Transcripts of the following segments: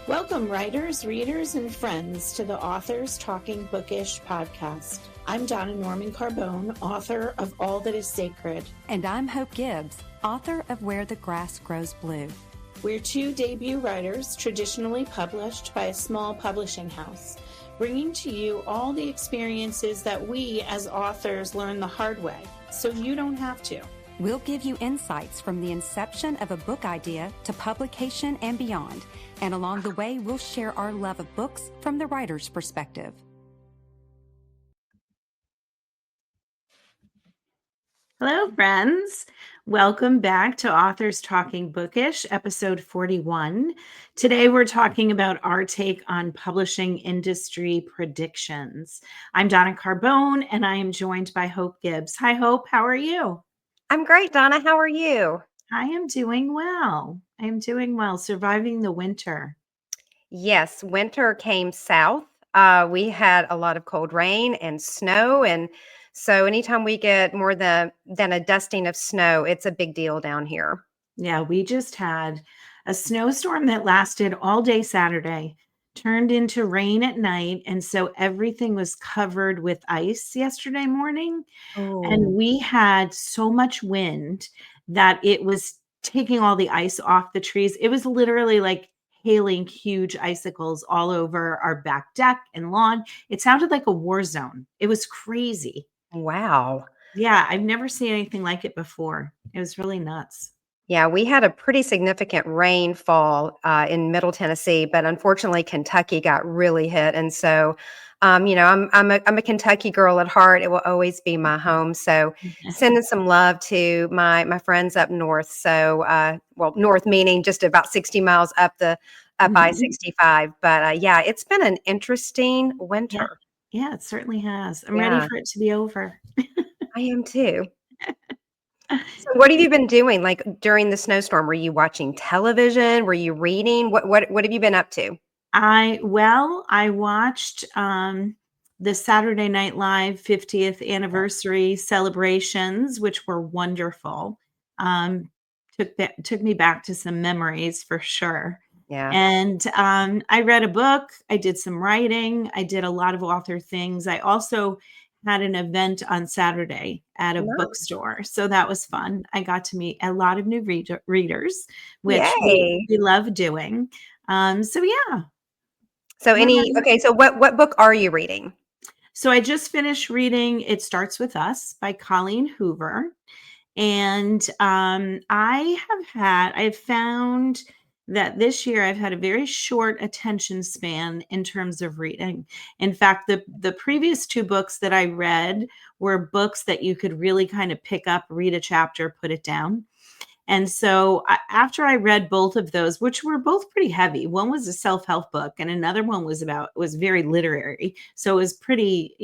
Welcome, writers, readers, and friends to the Authors Talking Bookish podcast. I'm Donna Norman Carbone, author of All That Is Sacred. And I'm Hope Gibbs, author of Where the Grass Grows Blue. We're two debut writers traditionally published by a small publishing house, bringing to you all the experiences that we as authors learn the hard way, so you don't have to. We'll give you insights from the inception of a book idea to publication and beyond. And along the way, we'll share our love of books from the writer's perspective. Hello, friends. Welcome back to Authors Talking Bookish, episode 41. Today, we're talking about our take on publishing industry predictions. I'm Donna Carbone, and I am joined by Hope Gibbs. Hi, Hope. How are you? I'm great, Donna. How are you? I am doing well. Surviving the winter. Yes, winter came south. We had a lot of cold rain and snow. And so anytime we get more than a dusting of snow, it's a big deal down here. Yeah, we just had a snowstorm that lasted all day Saturday, turned into rain at night. And so everything was covered with ice yesterday morning. And we had so much wind that it was taking all the ice off the trees. It was literally like hailing huge icicles all over our back deck and lawn. It sounded like a war zone. It was crazy. Wow. Yeah, I've never seen anything like it before. It was really nuts. Yeah, we had a pretty significant rainfall in Middle Tennessee, but unfortunately, Kentucky got really hit. And so, I'm a Kentucky girl at heart. It will always be my home. So, sending some love to my friends up north. So, north meaning just about 60 miles up I-65. But yeah, it's been an interesting winter. Yeah, it certainly has. I'm ready for it to be over. I am too. So what have you been doing like during the snowstorm? Were you watching television? Were you reading? What have you been up to? I watched the Saturday Night Live 50th anniversary celebrations, which were wonderful. Took me back to some memories for sure. Yeah. And I read a book. I did some writing. I did a lot of author things. I also had an event on Saturday at a bookstore. So that was fun. I got to meet a lot of new readers, which we love doing. So yeah. So so what book are you reading? So I just finished reading It Starts With Us by Colleen Hoover. And I have found that this year I've had a very short attention span in terms of reading. In fact, the previous two books that I read were books that you could really kind of pick up, read a chapter, put it down. And so after I read both of those, which were both pretty heavy, one was a self-help book and another one was very literary. So it was pretty,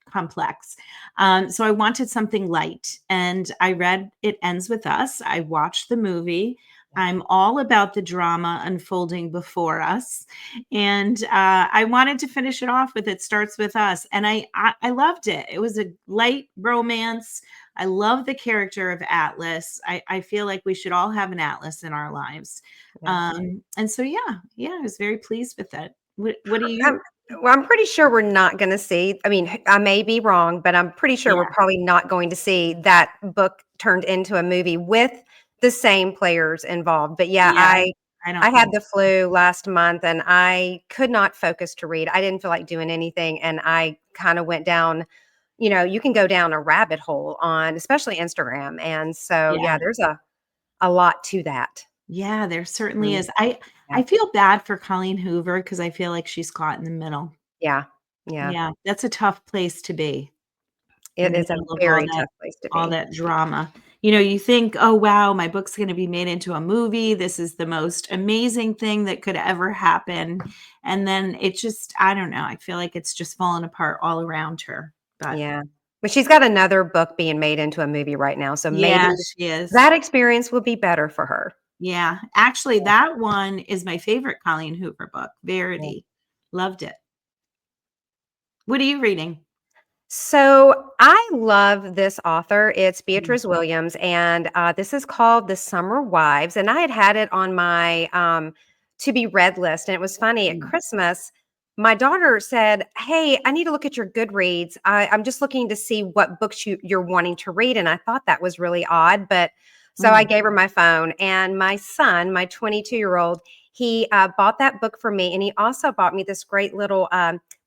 complex. So I wanted something light and I read It Ends With Us. I watched the movie. I'm all about the drama unfolding before us. And I wanted to finish it off with It Starts With Us. And I loved it. It was a light romance. I love the character of Atlas. I feel like we should all have an Atlas in our lives. And so, I was very pleased with it. What do you? Well, I'm pretty sure we're not going to see. I mean, I may be wrong, but I'm pretty sure we're probably not going to see that book turned into a movie with the same players involved. But I had the flu last month and I could not focus to read. I didn't feel like doing anything. And I kind of went down, you can go down a rabbit hole on especially Instagram. And so, there's a lot to that. Yeah, there certainly is. I feel bad for Colleen Hoover because I feel like she's caught in the middle. Yeah. That's a tough place to be. It is a very tough place to be. All that drama. You think, oh, wow, my book's going to be made into a movie. This is the most amazing thing that could ever happen. And then it just, I don't know. I feel like it's just fallen apart all around her. But But she's got another book being made into a movie right now. So maybe she is. That experience will be better for her. Yeah. Actually, that one is my favorite Colleen Hoover book, Verity. Loved it. What are you reading? So I love this author. It's Beatrice Williams, and this is called The Summer Wives. And I had it on my to be read list. And it was funny at Christmas, my daughter said, "Hey, I need to look at your Goodreads. I'm just looking to see what books you're wanting to read." And I thought that was really odd, but so I gave her my phone, and my son, my 22-year-old, he bought that book for me, and he also bought me this great little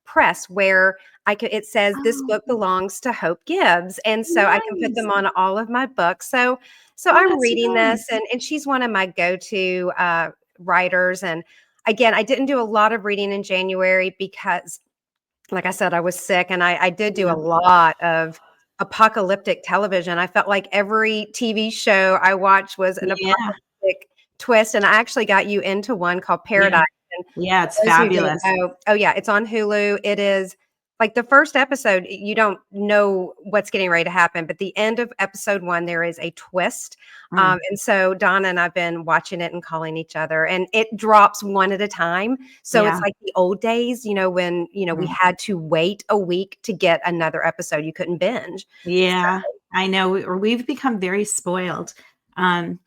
press where it says this book Oh, belongs to Hope Gibbs, and so I can put nice. them on all of my books. So Oh, I'm that's reading this, nice. and she's one of my go-to writers. And again, I didn't do a lot of reading in January because, like I said, I was sick, and I did do a Yeah. lot of apocalyptic television. I felt like every TV show I watched was an Yeah. apocalyptic twist, and I actually got you into one called Yeah. Paradise. And Yeah, it's for those who don't fabulous. know, oh yeah, it's on Hulu. It is like the first episode, you don't know what's getting ready to happen, but the end of episode 1, there is a twist. Mm, And so Donna and I've been watching it and calling each other, and it drops one at a time. So it's yeah. like the old days, when, we Mm. had to wait a week to get another episode. You couldn't binge. Yeah, I know. We've become very spoiled. Dan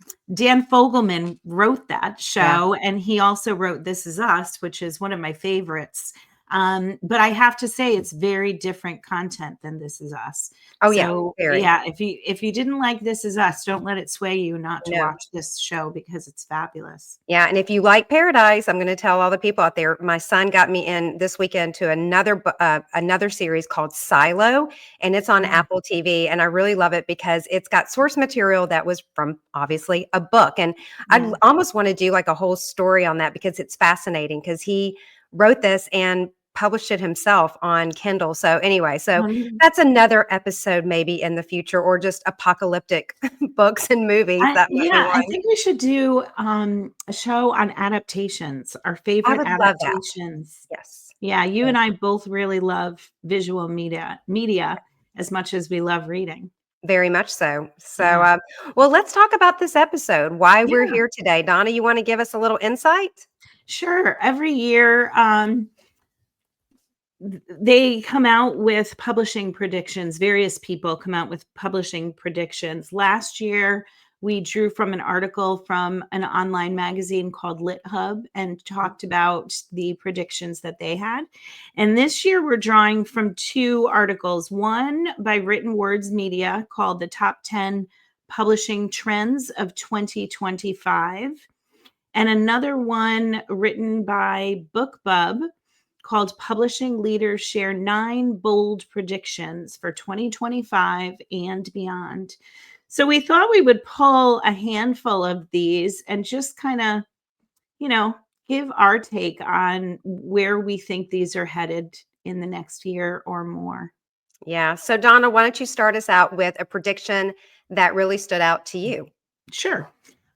Fogelman wrote that Yeah. show, and he also wrote This Is Us, which is one of my favorites. But I have to say, it's very different content than This Is Us. Oh yeah, So very. yeah, if you didn't like This Is Us, don't let it sway you not to No. watch this show because it's fabulous. Yeah, and if you like Paradise, I'm going to tell all the people out there. My son got me in this weekend to another series called Silo, and it's on Mm, Apple TV. And I really love it because it's got source material that was from obviously a book. And I yeah. almost want to do like a whole story on that because it's fascinating. Because he wrote this and published it himself on Kindle. So anyway, so Um, that's another episode maybe in the future, or just apocalyptic books and movies. That might be Yeah, I one. think we should do a show on adaptations, our I favorite would love that. adaptations. Yes. Yeah, you Yes. and I both really love visual media as much as we love reading. Very much so. So, Yeah. well, let's talk about this episode, why we're Yeah, here today. Donna, you want to give us a little insight? sure. Every year, they come out with publishing predictions. Various people come out with publishing predictions. Last year, we drew from an article from an online magazine called LitHub and talked about the predictions that they had. And this year, we're drawing from two articles, one by Written Words Media called The Top 10 Publishing Trends of 2025, and another one written by BookBub called Publishing Leaders Share 9 Bold Predictions for 2025 and Beyond. So we thought we would pull a handful of these and just kind of, you know, give our take on where we think these are headed in the next year or more. Yeah. So, Donna, why don't you start us out with a prediction that really stood out to you? Sure.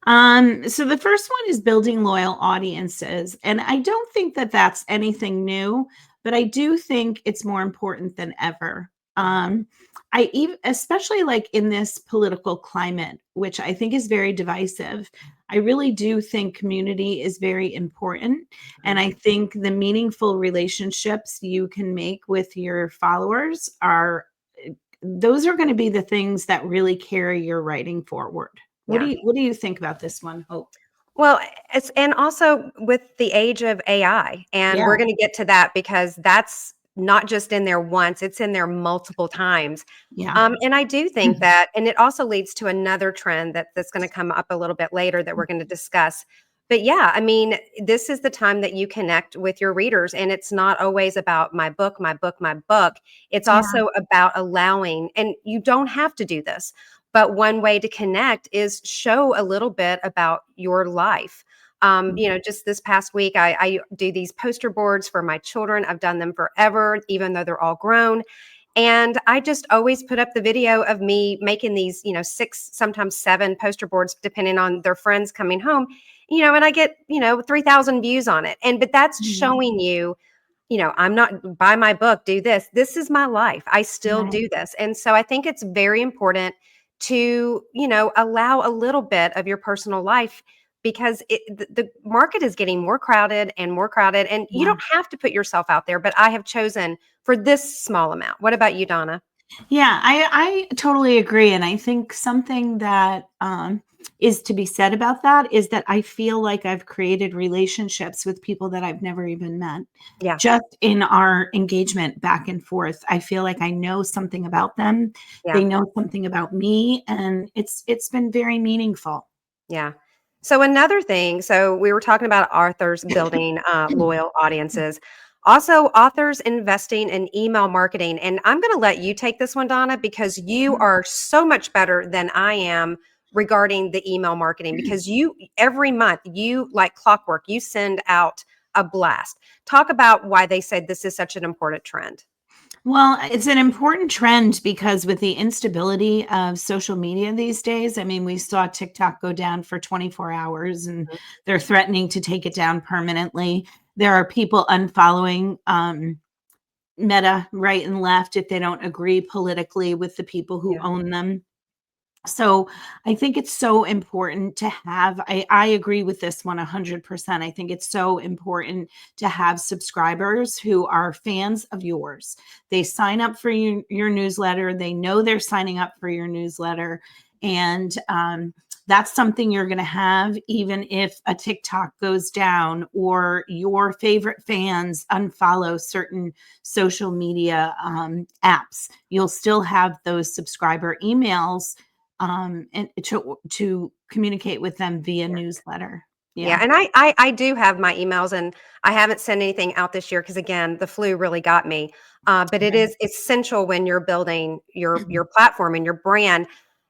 So the first one is building loyal audiences. And I don't think that that's anything new, but I do think it's more important than ever. I even, especially like in this political climate, which I think is very divisive, I really do think community is very important. And I think the meaningful relationships you can make with your followers are those are going to be the things that really carry your writing forward. Yeah. What do you think about this one, Hope? Well, and also with the age of AI, and Yeah, we're going to get to that because that's not just in there once, it's in there multiple times. yeah, And I do think that, and it also leads to another trend that's going to come up a little bit later that we're going to discuss. But yeah, I mean, this is the time that you connect with your readers, and it's not always about my book, my book, my book. It's yeah, also about allowing, and you don't have to do this, but one way to connect is show a little bit about your life. Just this past week, I do these poster boards for my children. I've done them forever, even though they're all grown. And I just always put up the video of me making these, 6, sometimes 7 poster boards, depending on their friends coming home, and I get, 3,000 views on it. But that's mhm, showing you, I'm not buy my book, do this. This is my life. I still right, do this. And so I think it's very important to, allow a little bit of your personal life because the market is getting more crowded and more crowded. And you yeah. don't have to put yourself out there, but I have chosen for this small amount. What about you, Donna? Yeah, I totally agree. And I think something that is to be said about that is that I feel like I've created relationships with people that I've never even met. Yeah, Just in our engagement back and forth, I feel like I know something about them. yeah. They know something about me, and it's been very meaningful. Yeah. So another thing, so we were talking about authors building loyal audiences. Also, authors investing in email marketing. And I'm going to let you take this one, Donna, because you are so much better than I am regarding the email marketing because you every month you like clockwork, you send out a blast. Talk about why they said this is such an important trend. Well, it's an important trend because with the instability of social media these days, I mean, we saw TikTok go down for 24 hours and they're threatening to take it down permanently. There are people unfollowing Meta right and left if they don't agree politically with the people who Yeah. own them. So I think it's so important to have, I agree with this one 100%. I think it's so important to have subscribers who are fans of yours. They sign up for your newsletter. They know they're signing up for your newsletter. And that's something you're going to have even if a TikTok goes down or your favorite fans unfollow certain social media apps. You'll still have those subscriber emails and to communicate with them via newsletter. Yeah, Yeah. and I do have my emails, and I haven't sent anything out this year because again, the flu really got me. But it Right. is essential when you're building your platform and your brand.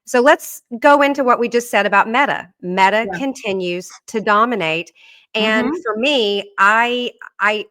So let's go into what we just said about Meta. Meta Yeah. continues to dominate, and Mhm. for me, I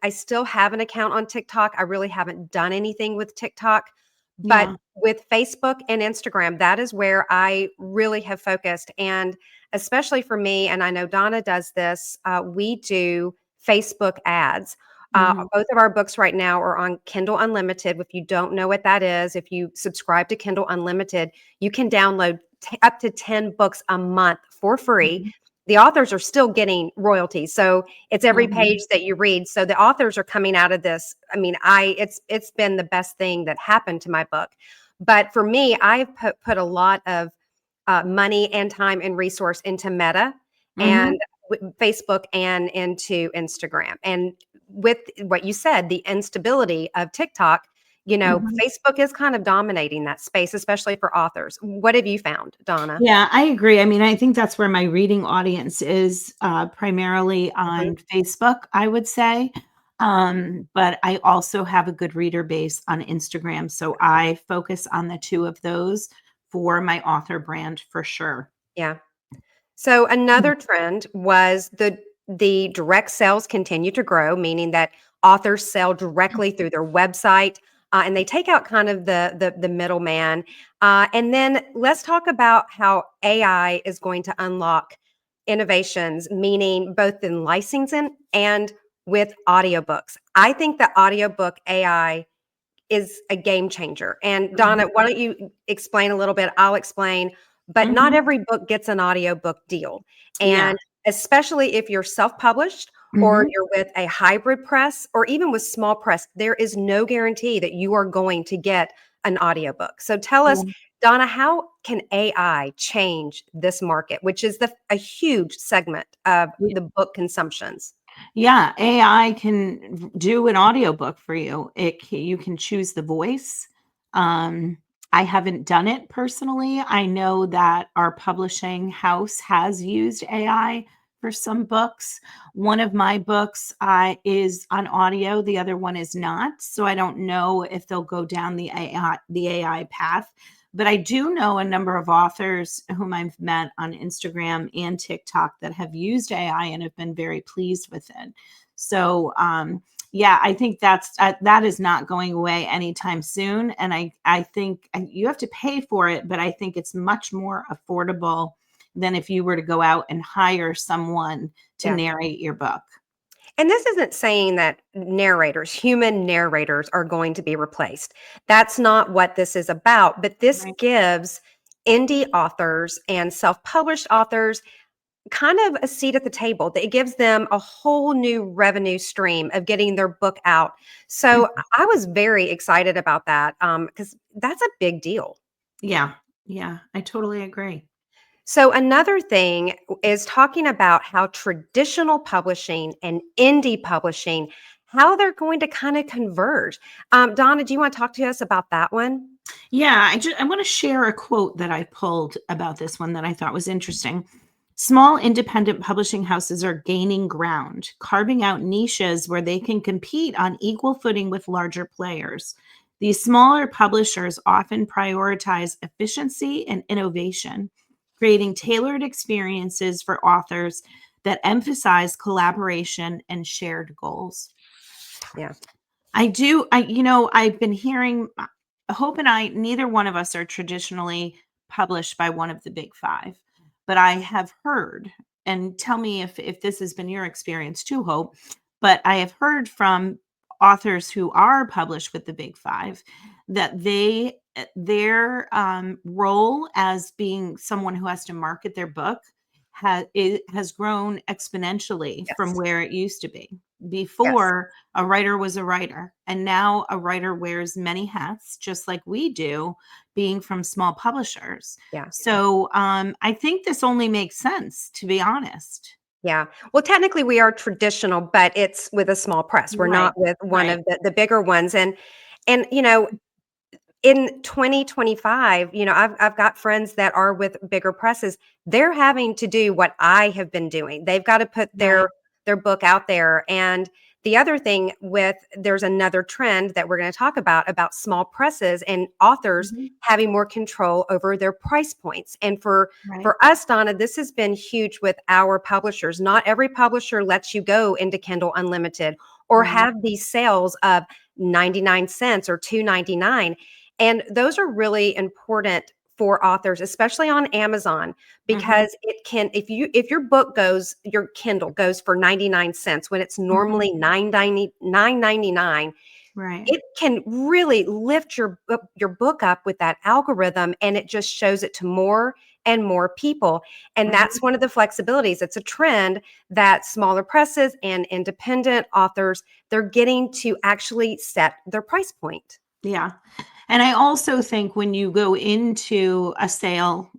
still have an account on TikTok. I really haven't done anything with TikTok, but Yeah. with Facebook and Instagram, that is where I really have focused. And especially for me, and I know Donna does this, we do Facebook ads. Mhm. Both of our books right now are on Kindle Unlimited. If you don't know what that is, if you subscribe to Kindle Unlimited, you can download up to 10 books a month for free. Mhm. The authors are still getting royalties. So it's every Mhm. page that you read. So the authors are coming out of this. I mean, it's been the best thing that happened to my book. But for me, I've put a lot of money and time and resource into Meta and Mhm. Facebook and into Instagram. And with what you said, the instability of TikTok, Mhm. Facebook is kind of dominating that space, especially for authors. What have you found, Donna? Yeah, I agree. I mean, I think that's where my reading audience is primarily Mhm. on Facebook, I would say. But I also have a good reader base on Instagram. So I focus on the two of those for my author brand for sure. Yeah. So another trend was the direct sales continue to grow, meaning that authors sell directly through their website, and they take out kind of the middleman. And then let's talk about how AI is going to unlock innovations, meaning both in licensing and with audiobooks. I think the audiobook AI is a game changer. And Donna, Mhm. why don't you explain a little bit? I'll explain. But not Mhm. every book gets an audiobook deal. Yeah. And especially if you're self-published or Mhm. you're with a hybrid press or even with small press, there is no guarantee that you are going to get an audiobook. So tell us, Yeah. Donna, how can AI change this market, which is a huge segment of the book consumptions? Yeah, AI can do an audiobook for you. You can choose the voice. Um, I haven't done it personally. I know that our publishing house has used AI for some books. One of my books is on audio, the other one is not. So I don't know if they'll go down the AI path. But I do know a number of authors whom I've met on Instagram and TikTok that have used AI and have been very pleased with it. So, yeah, I think that is not going away anytime soon. And I think you have to pay for it, but I think it's much more affordable than if you were to go out and hire someone to Yeah. narrate your book. And this isn't saying that narrators, human narrators, are going to be replaced. That's not what this is about. But this Right. gives indie authors and self published authors kind of a seat at the table. It gives them a whole new revenue stream of getting their book out. So Mhm. I was very excited about that because that's a big deal. Yeah. Yeah. I totally agree. So another thing is talking about how traditional publishing and indie publishing, how they're going to kind of converge. Donna, do you want to talk to us about that one? Yeah, I want to share a quote that I pulled about this one that I thought was interesting. Small independent publishing houses are gaining ground, carving out niches where they can compete on equal footing with larger players. These smaller publishers often prioritize efficiency and innovation, creating tailored experiences for authors that emphasize collaboration and shared goals. Yeah. I've been hearing Hope and I, neither one of us are traditionally published by one of the big five, but I have heard, and tell me if this has been your experience too, Hope, but I have heard from authors who are published with the big five that their role as being someone who has to market their book has grown exponentially from Yes. where it used to be. Yes. Before, a writer was a writer, and now a writer wears many hats, just like we do, being from small publishers. Yeah. So I think this only makes sense, to be honest. Yeah. Well, technically we are traditional, but it's with a small press. We're Right. not with one Right. of the bigger ones. And in 2025, I've got friends that are with bigger presses. They're having to do what I have been doing. They've got to put Right. their book out there. And the other thing there's another trend that we're going to talk about small presses and authors Mhm. having more control over their price points. And Right. for us, Donna, this has been huge with our publishers. Not every publisher lets you go into Kindle Unlimited or Right. have these sales of 99 cents or 2.99. And those are really important for authors, especially on Amazon, Mhm. because it can, if your book your Kindle goes for 99 cents when it's Mhm. normally 9.99, Right. it can really lift your book up with that algorithm, and it just shows it to more and more people. And that's Mhm. one of the flexibilities. It's a trend that smaller presses and independent authors, they're getting to actually set their price point. Yeah. And I also think when you go into a sale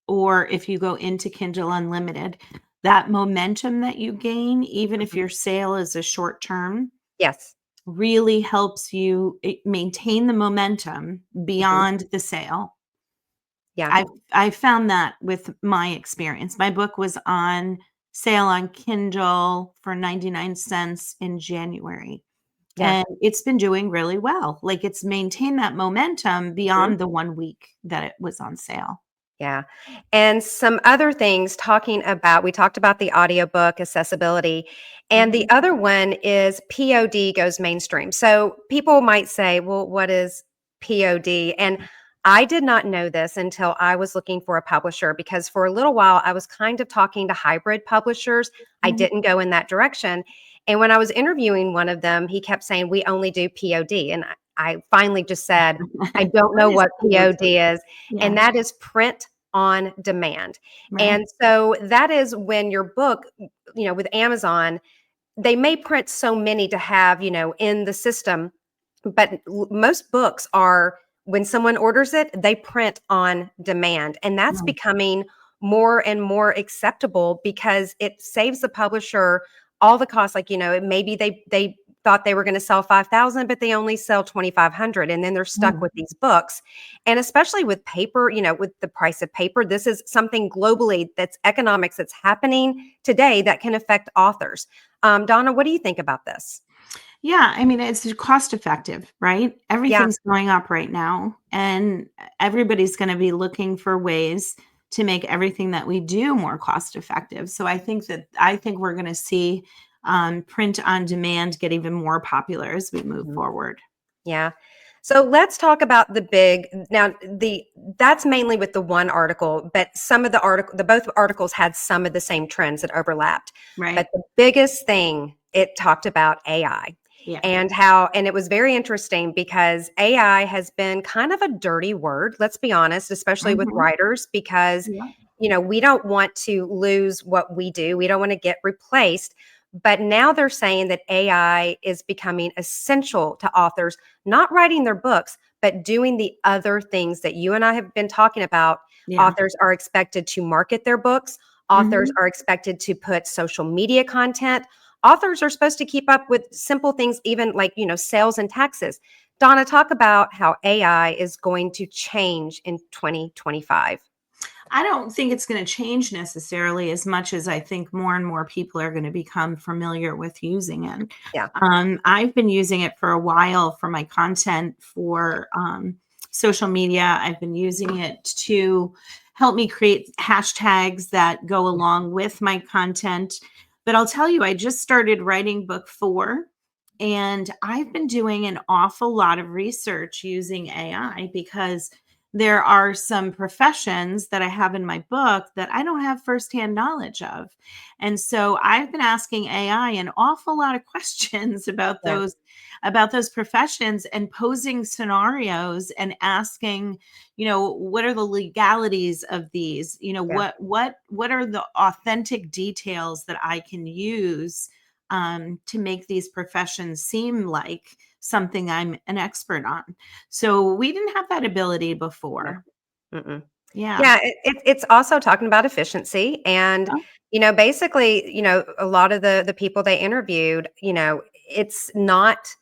or if you go into Kindle Unlimited, that momentum that you gain, even if Mhm. your sale is a short term, Yes. really helps you maintain the momentum Mhm. beyond the sale. Yeah. I found that with my experience. My book was on sale on Kindle for 99 cents in January. Yeah. And it's been doing really well. Like, it's maintained that momentum Mhm. beyond the 1 week that it was on sale. Yeah. And some other things we talked about the audiobook accessibility. And the Mhm. other one is POD goes mainstream. So people might say, well, what is POD? And I did not know this until I was looking for a publisher because for a little while I was kind of talking to hybrid publishers. I Mhm. didn't go in that direction. And when I was interviewing one of them, he kept saying, we only do POD. And I finally just said, I don't What know is what POD? POD is. And Yeah, that is print on demand. right. And so that is when your book, with Amazon, they may print so many to have, in the system, but most books are when someone orders it, they print on demand. And that's Mm. becoming more and more acceptable because it saves the publisher all the costs. Like, maybe they thought they were going to sell 5,000, but they only sell 2,500. And then they're stuck Mm. with these books. And especially with paper, with the price of paper, this is something globally that's economics that's happening today that can affect authors. Donna, what do you think about this? Yeah, I mean, it's cost effective, right? Yeah. Everything's going up right now, and everybody's gonna be looking for ways to make everything that we do more cost effective. So I think we're gonna see, print on demand get even more popular as we move Mhm. forward. Yeah. So let's talk about the big now the that's mainly with the one article, but the both articles had some of the same trends that overlapped. But Right. the biggest thing it talked about AI Yeah. and it was very interesting because AI has been kind of a dirty word, let's be honest, especially with Mhm. writers because Yeah. we don't want to lose what we do. We don't want to get replaced. But now they're saying that AI is becoming essential to authors, not writing their books, but doing the other things that you and I have been talking about. Yeah. Authors are expected to market their books. Authors are expected to put social media content. Authors are supposed to keep up with simple things, even like, sales and taxes. Donna, talk about how AI is going to change in 2025. I don't think it's going to change necessarily as much as I think more and more people are going to become familiar with using it. Yeah. I've been using it for a while for my content for social media. I've been using it to help me create hashtags that go along with my content. But I'll tell you, I just started writing book 4. And I've been doing an awful lot of research using AI because there are some professions that I have in my book that I don't have firsthand knowledge of. And so I've been asking AI an awful lot of questions about Yeah. those professions and posing scenarios and asking, what are the legalities of these? Yeah. What are the authentic details that I can use to make these professions seem like something I'm an expert on. So we didn't have that ability before. Mm-mm. Yeah. Yeah, it's also talking about efficiency and, Oh, basically, a lot of the people they interviewed, it's not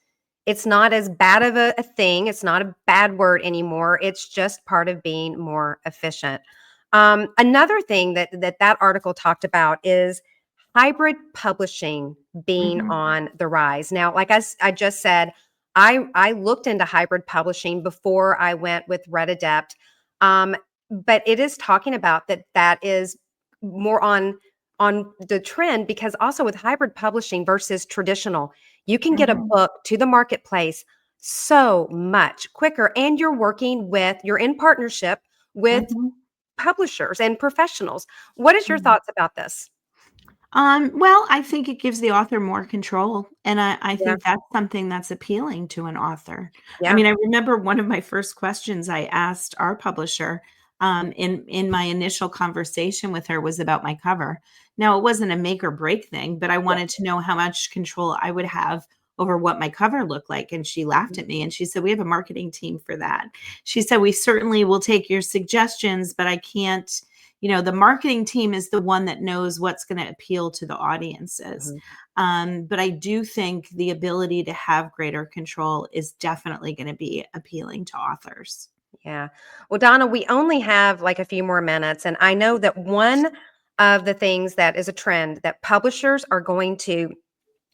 as bad of a thing. It's not a bad word anymore. It's just part of being more efficient. Another thing that article talked about is hybrid publishing being mhm. on the rise. Now, like I just said, I looked into hybrid publishing before I went with Red Adept. But it is talking about that is more on the trend, because also with hybrid publishing versus traditional, you can get a Mhm. book to the marketplace so much quicker, and you're in partnership with Mhm. publishers and professionals. What is your Mhm. thoughts about this? Well, I think it gives the author more control. And I Yeah. think that's something that's appealing to an author. I Yeah. mean, I remember one of my first questions I asked our publisher in my initial conversation with her was about my cover. Now, it wasn't a make or break thing, but I Yeah. wanted to know how much control I would have over what my cover looked like. And she laughed at me and she said, "We have a marketing team for that." She said, "We certainly will take your suggestions, but I can't." The marketing team is the one that knows what's going to appeal to the audiences. Mhm. But I do think the ability to have greater control is definitely going to be appealing to authors. Yeah. Well, Donna, we only have like a few more minutes, and I know that one of the things that is a trend that publishers are going to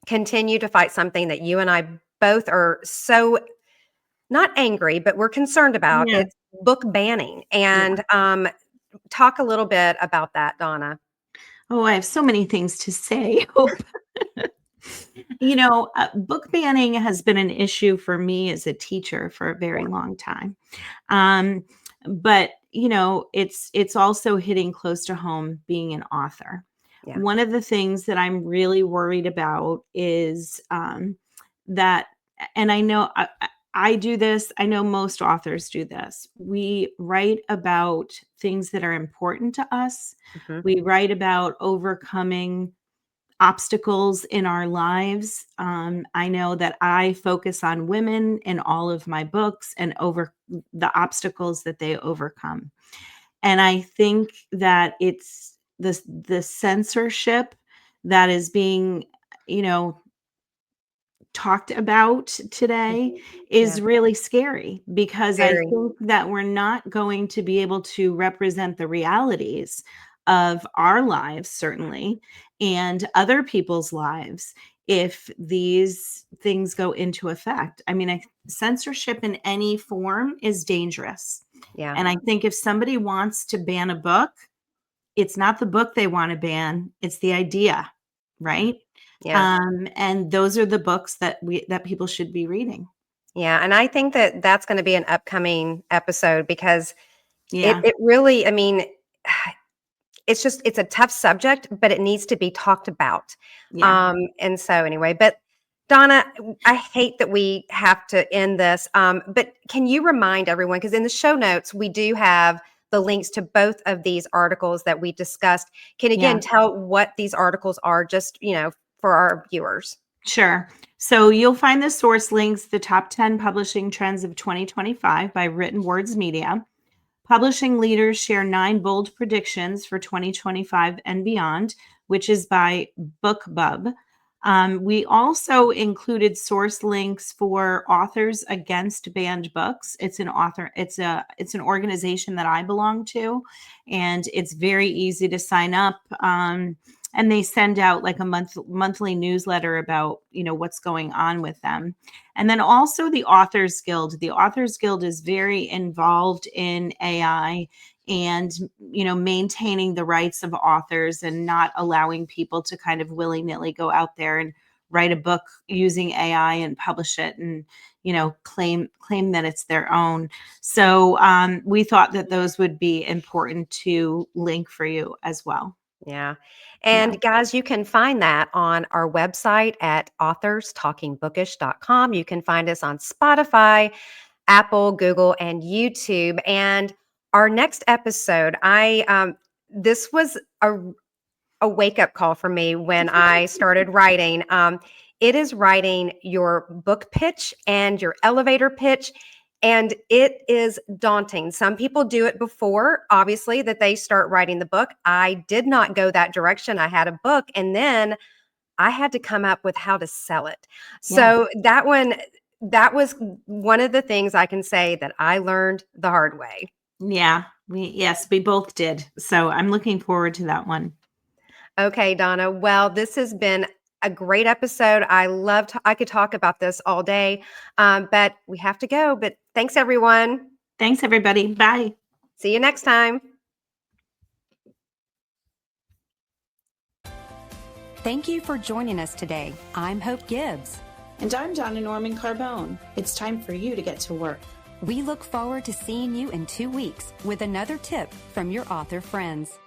continue to fight, something that you and I both are so not angry, but we're concerned about. Yeah. It's book banning. Yeah. And talk a little bit about that, Donna. Oh, I have so many things to say. Book banning has been an issue for me as a teacher for a very long time. Um, but it's also hitting close to home being an author. Yeah. One of the things that I'm really worried about is that, and I do this. I know most authors do this. We write about things that are important to us. Mhm. We write about overcoming obstacles in our lives. I know that I focus on women in all of my books and over the obstacles that they overcome. And I think that it's the censorship that is being, you know, talked about today Mhm. Yeah. is really scary because I Very. think that we're not going to be able to represent the realities of our lives, certainly, and other people's lives if these things go into effect. I mean, censorship in any form is dangerous. Yeah. And I think if somebody wants to ban a book, it's not the book they want to ban, it's the idea, Yeah. right? Yeah. And those are the books that people should be reading. Yeah. And I think that that's going to be an upcoming episode, because it, Yeah. it really, I mean, it's a tough subject, but it needs to be talked about. Yeah. And so anyway, but Donna, I hate that we have to end this. But can you remind everyone, because in the show notes, we do have the links to both of these articles that we discussed. Can again tell what these articles are, just, for our viewers. Sure. So you'll find the source links, the top 10 publishing trends of 2025 by Written Words Media. Publishing leaders share 9 bold predictions for 2025 and beyond, which is by BookBub. We also included source links for Authors Against Banned Books. It's an organization that I belong to, and it's very easy to sign up. And they send out like a monthly newsletter about, what's going on with them. And then also the Authors Guild. The Authors Guild is very involved in AI and, maintaining the rights of authors and not allowing people to kind of willy-nilly go out there and write a book using AI and publish it and, claim that it's their own. So we thought that those would be important to link for you as well. Yeah. And guys, you can find that on our website at authorstalkingbookish.com. You can find us on Spotify, Apple, Google, and YouTube. And our next episode, this was a wake-up call for me when I started writing. It is writing your book pitch and your elevator pitch. And it is daunting. Some people do it before, obviously, that they start writing the book. I did not go that direction. I had a book, and then I had to come up with how to sell it. So that was one of the things I can say that I learned the hard way. Yeah, we both did. So I'm looking forward to that one. Okay, Donna. Well, this has been a great episode. I could talk about this all day, but we have to go. But thanks, everyone. Thanks, everybody. Bye. See you next time. Thank you for joining us today. I'm Hope Gibbs. And I'm Donna Norman Carbone. It's time for you to get to work. We look forward to seeing you in 2 weeks with another tip from your author friends.